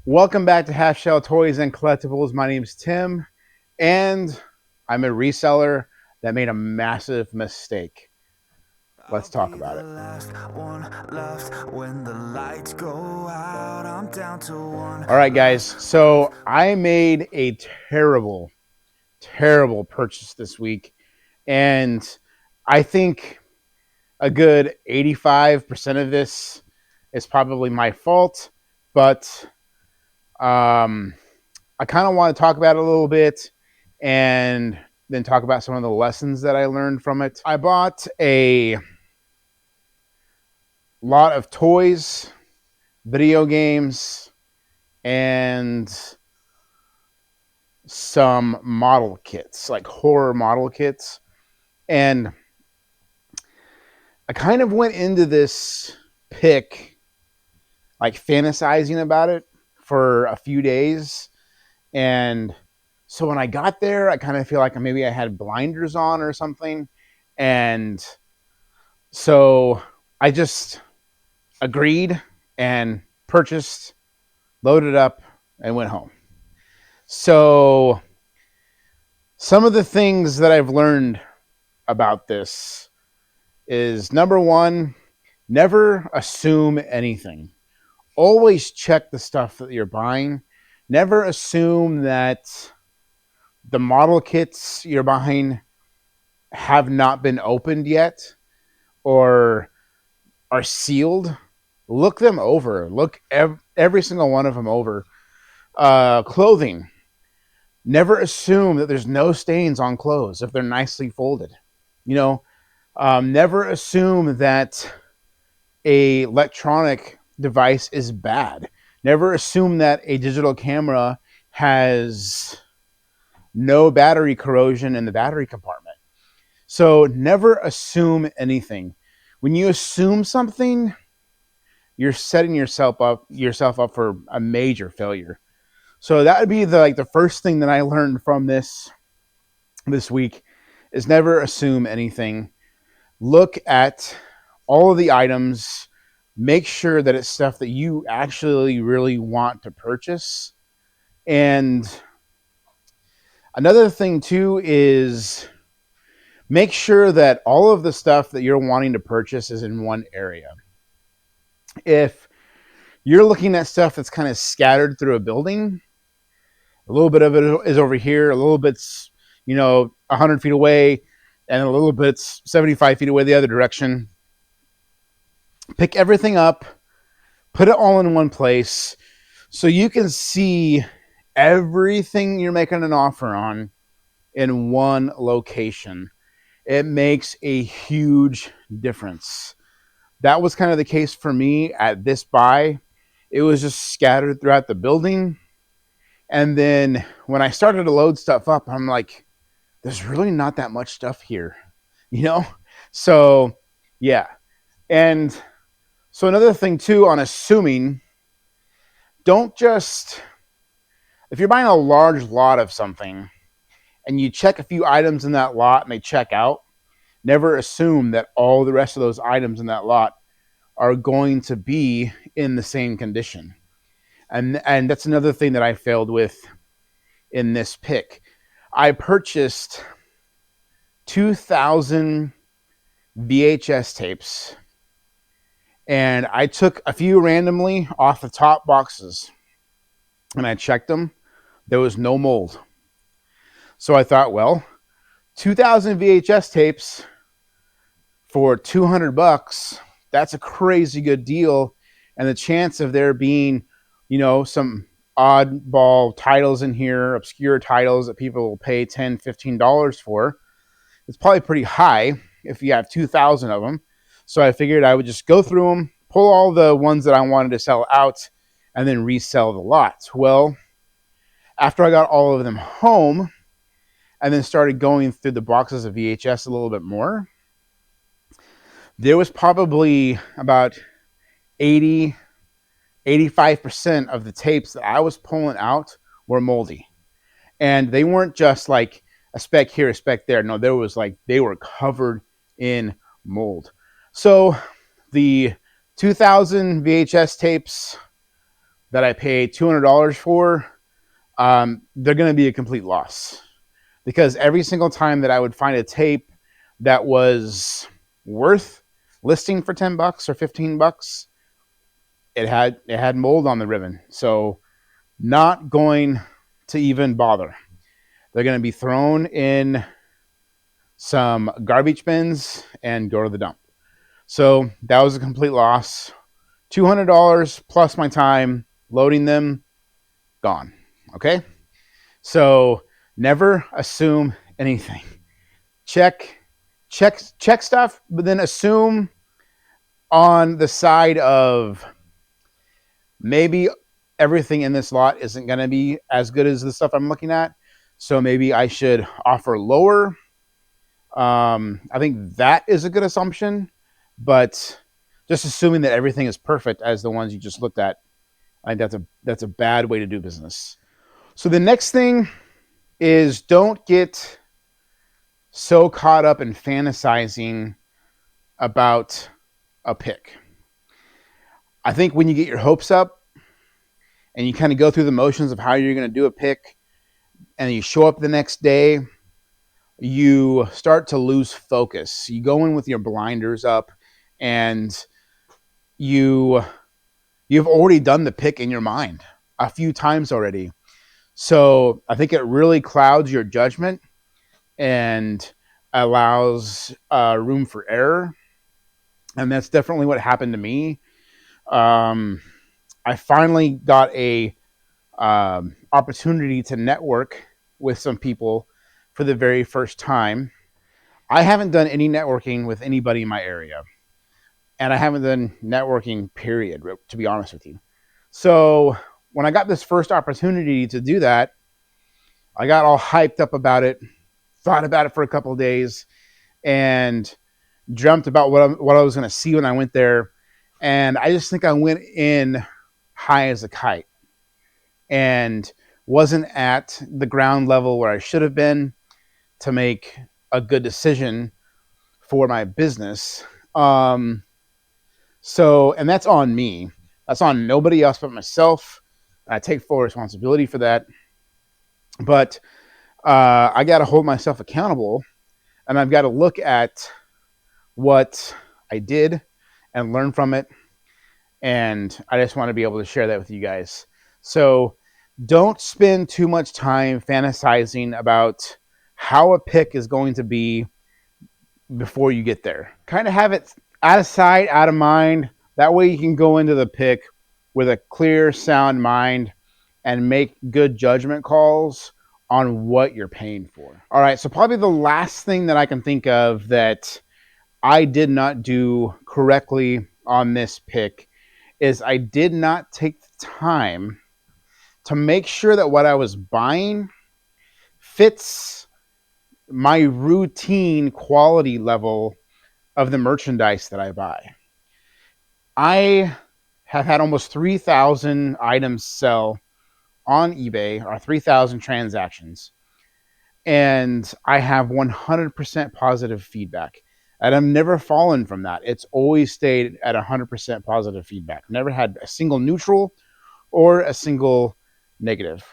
Welcome back to Halfshelltoys and Collectibles. My name's Tim, and I'm a reseller that made a massive mistake. Let's talk about it. All right, guys. So I made a terrible purchase this week, and I think a good 85% of this is probably my fault, but I kind of want to talk about it a little bit and then talk about some of the lessons that I learned from it. I bought a lot of toys, video games, and some model kits, like horror model kits. And I kind of went into this pick like fantasizing about it for a few days. And so when I got there, I kind of feel like maybe I had blinders on or something. And so I just agreed and purchased, loaded up, and went home. So some of the things that I've learned about this is, number one, never assume anything. Always check the stuff that you're buying. Never assume that the model kits you're buying have not been opened yet or are sealed. Look them over. Look every single one of them over. Clothing. Never assume that there's no stains on clothes if they're nicely folded. Never assume that a electronic device is bad. Never assume that a digital camera has no battery corrosion in the battery compartment. So never assume anything. When you assume something, you're setting yourself up for a major failure. So that would be the first thing that I learned from this week is never assume anything. Look at all of the items. Make sure that it's stuff that you actually really want to purchase. And another thing too is make sure that all of the stuff that you're wanting to purchase is in one area. If you're looking at stuff that's kind of scattered through a building, a little bit of it is over here, a little bit's 100 feet away, and a little bit's 75 feet away the other direction. Pick everything up, put it all in one place so you can see everything you're making an offer on in one location. It makes a huge difference. That was kind of the case for me at this buy. It was just scattered throughout the building. And then when I started to load stuff up, I'm like, there's really not that much stuff here, So, yeah. And so another thing too on assuming, don't just, if you're buying a large lot of something and you check a few items in that lot and they check out, never assume that all the rest of those items in that lot are going to be in the same condition. And that's another thing that I failed with in this pick. I purchased 2,000 VHS tapes, and I took a few randomly off the top boxes, and I checked them. There was no mold. So I thought, well, 2,000 VHS tapes for $200, that's a crazy good deal. And the chance of there being, some oddball titles in here, obscure titles that people will pay $10, $15 for, it's probably pretty high if you have 2,000 of them. So I figured I would just go through them, pull all the ones that I wanted to sell out, and then resell the lot. Well, after I got all of them home and then started going through the boxes of VHS a little bit more, there was probably about 85% of the tapes that I was pulling out were moldy. And they weren't just like a speck here, a speck there. No, they were covered in mold. So the 2,000 VHS tapes that I paid $200 for, they're going to be a complete loss. Because every single time that I would find a tape that was worth listing for $10 or $15, it had mold on the ribbon. So not going to even bother. They're going to be thrown in some garbage bins and go to the dump. So that was a complete loss. $200 plus my time loading them, gone. Okay? So never assume anything. Check stuff, but then assume on the side of maybe everything in this lot isn't going to be as good as the stuff I'm looking at. So maybe I should offer lower. I think that is a good assumption, but just assuming that everything is perfect as the ones you just looked at, I think that's a bad way to do business. So the next thing is, don't get so caught up in fantasizing about a pick. I think when you get your hopes up and you kind of go through the motions of how you're going to do a pick, and you show up the next day, you start to lose focus. You go in with your blinders up, and you've already done the pick in your mind a few times already. So I think it really clouds your judgment and allows room for error. And that's definitely what happened to me. I finally got a opportunity to network with some people for the very first time. I haven't done any networking with anybody in my area, and I haven't done networking, period, to be honest with you. So when I got this first opportunity to do that, I got all hyped up about it, thought about it for a couple of days, and dreamt about what I was going to see when I went there. And I just think I went in high as a kite and wasn't at the ground level where I should have been to make a good decision for my business. And that's on me. That's on nobody else but myself. I take full responsibility for that. But I got to hold myself accountable, and I've got to look at what I did and learn from it. And I just want to be able to share that with you guys. So don't spend too much time fantasizing about how a pick is going to be before you get there. Kind of have it out of sight, out of mind. That way you can go into the pick with a clear, sound mind and make good judgment calls on what you're paying for. All right, so probably the last thing that I can think of that I did not do correctly on this pick is I did not take the time to make sure that what I was buying fits my routine quality level of the merchandise that I buy. I have had almost 3,000 items sell on eBay, or 3,000 transactions, and I have 100% positive feedback. And I've never fallen from that. It's always stayed at 100% positive feedback. Never had a single neutral or a single negative.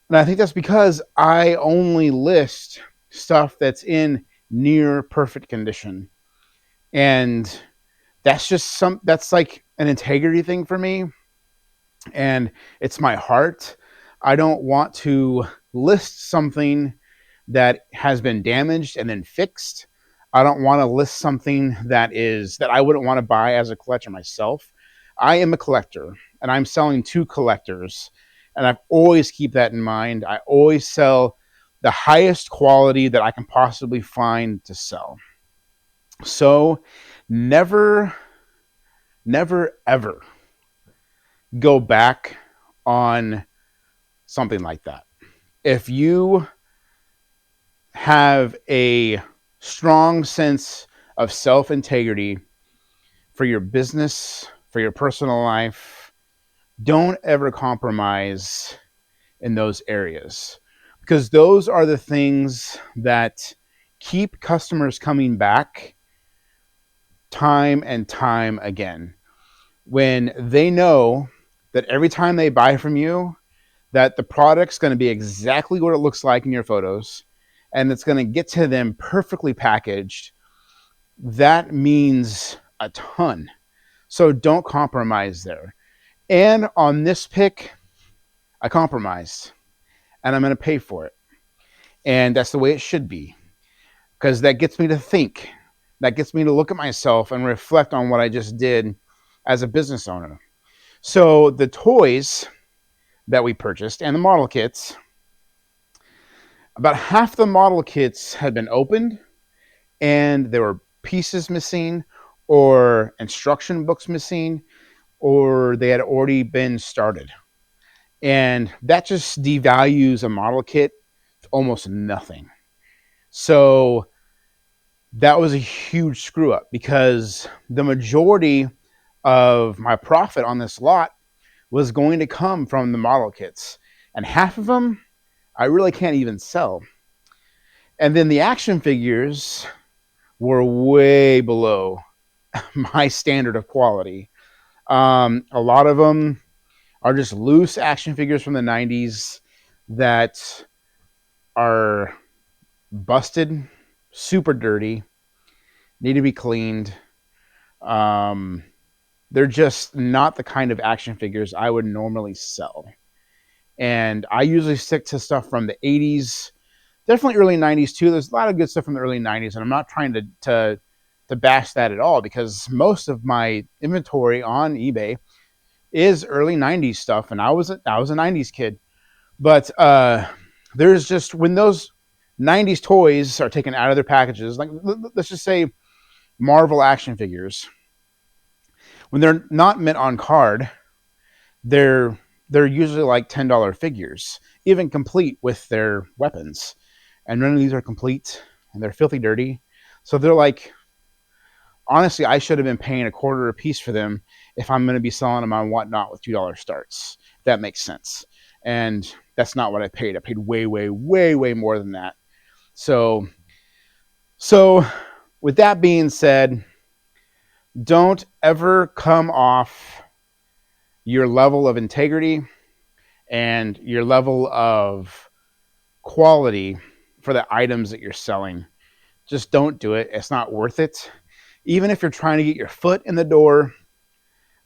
And I think that's because I only list stuff that's in near perfect condition. And that's like an integrity thing for me. And it's my heart. I don't want to list something that has been damaged and then fixed. I don't want to list something that I wouldn't want to buy as a collector myself. I am a collector, and I'm selling to collectors, and I always keep that in mind. I always sell the highest quality that I can possibly find to sell. So never, ever go back on something like that. If you have a strong sense of self-integrity for your business, for your personal life, don't ever compromise in those areas, because those are the things that keep customers coming back time and time again. When they know that every time they buy from you, that the product's going to be exactly what it looks like in your photos, and it's going to get to them perfectly packaged, that means a ton. So don't compromise there. And on this pick, I compromised, and I'm going to pay for it. And that's the way it should be, because that gets me to think. That gets me to look at myself and reflect on what I just did as a business owner. So the toys that we purchased and the model kits, about half the model kits had been opened and there were pieces missing or instruction books missing, or they had already been started. And that just devalues a model kit to almost nothing. So that was a huge screw up, because the majority of my profit on this lot was going to come from the model kits, and half of them I really can't even sell. And then the action figures were way below my standard of quality. A lot of them are just loose action figures from the 90s that are busted, super dirty, need to be cleaned. They're just not the kind of action figures I would normally sell. And I usually stick to stuff from the 80s, definitely early 90s too. There's a lot of good stuff from the early 90s, and I'm not trying to bash that at all, because most of my inventory on eBay is early 90s stuff, and I was a 90s kid. But there's just, when those 90s toys are taken out of their packages, like let's just say Marvel action figures, when they're not mint on card, they're usually like $10 figures, even complete with their weapons. And none of these are complete, and they're filthy dirty. So they're like, honestly, I should have been paying $0.25 a piece for them if I'm going to be selling them on Whatnot with $2 starts. That makes sense. And that's not what I paid. I paid way, way, way, way more than that. So with that being said, don't ever come off your level of integrity and your level of quality for the items that you're selling. Just don't do it. It's not worth it. Even if you're trying to get your foot in the door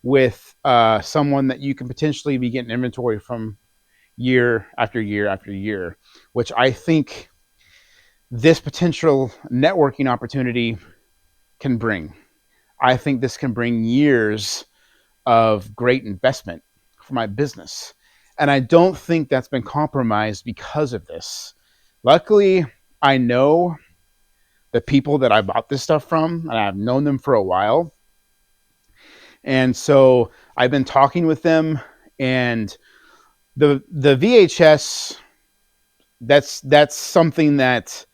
with someone that you can potentially be getting inventory from year after year after year, which I think this potential networking opportunity can bring. I think this can bring years of great investment for my business. And I don't think that's been compromised because of this. Luckily, I know the people that I bought this stuff from, and I've known them for a while. And so I've been talking with them, and the VHS, that's something that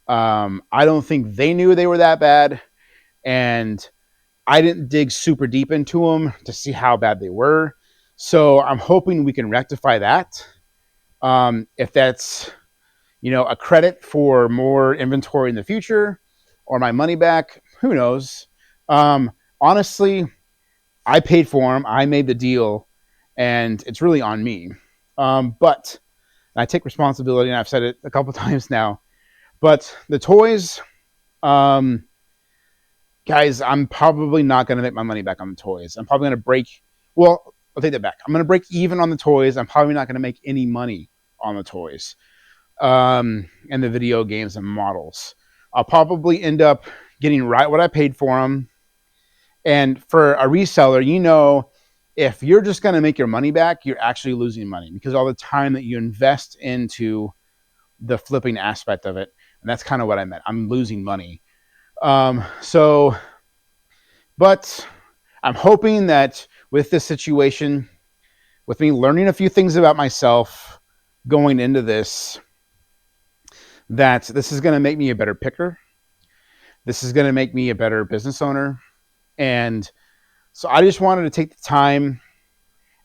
I don't think they knew they were that bad. And I didn't dig super deep into them to see how bad they were. So I'm hoping we can rectify that. If that's, a credit for more inventory in the future or my money back, who knows? Honestly, I paid for them. I made the deal, and it's really on me. But I take responsibility, and I've said it a couple times now. But the toys, guys, I'm probably not going to make my money back on the toys. I'm probably going to break. Well, I'll take that back. I'm going to break even on the toys. I'm probably not going to make any money on the toys, and the video games and models. I'll probably end up getting right what I paid for them. And for a reseller, if you're just going to make your money back, you're actually losing money, because all the time that you invest into the flipping aspect of it. And that's kind of what I meant. I'm losing money. But I'm hoping that with this situation, with me learning a few things about myself going into this, that this is going to make me a better picker. This is going to make me a better business owner. And so I just wanted to take the time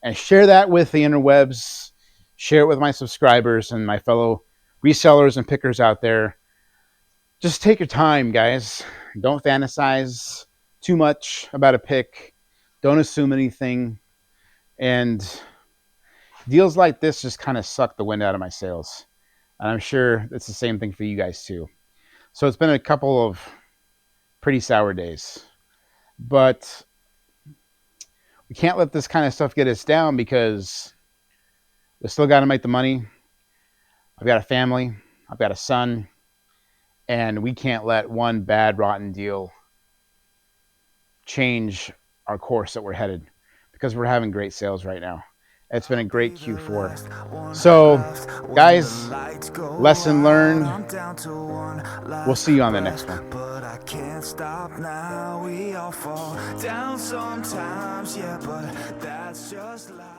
and share that with the interwebs, share it with my subscribers and my fellow resellers and pickers out there. Just take your time, guys. Don't fantasize too much about a pick. Don't assume anything. And deals like this just kind of suck the wind out of my sails. And I'm sure it's the same thing for you guys too. So it's been a couple of pretty sour days. But we can't let this kind of stuff get us down because we still got to make the money. I've got a family. I've got a son. And we can't let one bad, rotten deal change our course that we're headed, because we're having great sales right now. It's been a great Q4. So, guys, lesson learned. We'll see you on the next one. But I can't stop now. We all fall down sometimes, yeah, but that's just life.